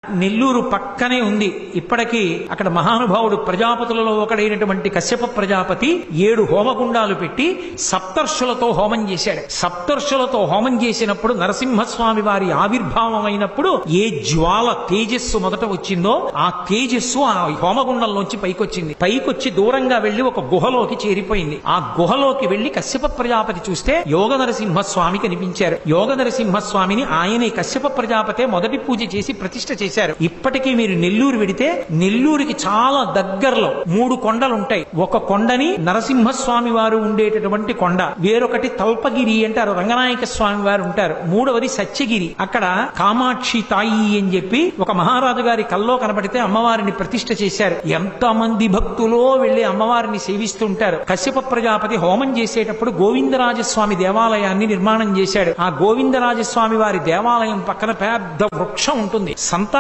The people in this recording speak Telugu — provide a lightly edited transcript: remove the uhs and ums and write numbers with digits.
నెల్లూరు పక్కనే ఉంది. ఇప్పటికీ అక్కడ మహానుభావుడు ప్రజాపతులలో ఒకడైనటువంటి కశ్యప ప్రజాపతి 7 హోమగుండాలు పెట్టి సప్తర్షులతో హోమం చేశాడు. సప్తర్షులతో హోమం చేసినప్పుడు నరసింహస్వామి వారి ఆవిర్భావం అయినప్పుడు ఏ జ్వాల తేజస్సు మొదట వచ్చిందో ఆ తేజస్సు ఆ హోమగుండంలోంచి పైకొచ్చింది. పైకొచ్చి దూరంగా వెళ్లి ఒక గుహలోకి చేరిపోయింది. ఆ గుహలోకి వెళ్లి కశ్యప ప్రజాపతి చూస్తే యోగ నరసింహస్వామి కనిపించారు. యోగ నరసింహస్వామిని ఆయనే కశ్యప ప్రజాపతే మొదటి పూజ చేసి ప్రతిష్ఠ చేశారు. ఇప్పటికీ మీరు నెల్లూరు వెడితే నెల్లూరుకి చాలా దగ్గరలో 3 కొండలు ఉంటాయి. ఒక కొండని నరసింహస్వామి వారు ఉండేటటువంటి కొండ, వేరొకటి తల్పగిరి అంటారు, రంగనాయక స్వామి వారు ఉంటారు, మూడవది సత్యగిరి. అక్కడ కామాక్షి తాయి అని చెప్పి ఒక మహారాజు గారి కల్లో కనబడితే అమ్మవారిని ప్రతిష్ఠ చేశారు. ఎంతమంది భక్తులో వెళ్లి అమ్మవారిని సేవిస్తుంటారు. కశ్యప ప్రజాపతి హోమం చేసేటప్పుడు గోవిందరాజస్వామి దేవాలయాన్ని నిర్మాణం చేశాడు. ఆ గోవిందరాజస్వామి వారి దేవాలయం పక్కన పెద్ద వృక్షం ఉంటుంది. సంతాన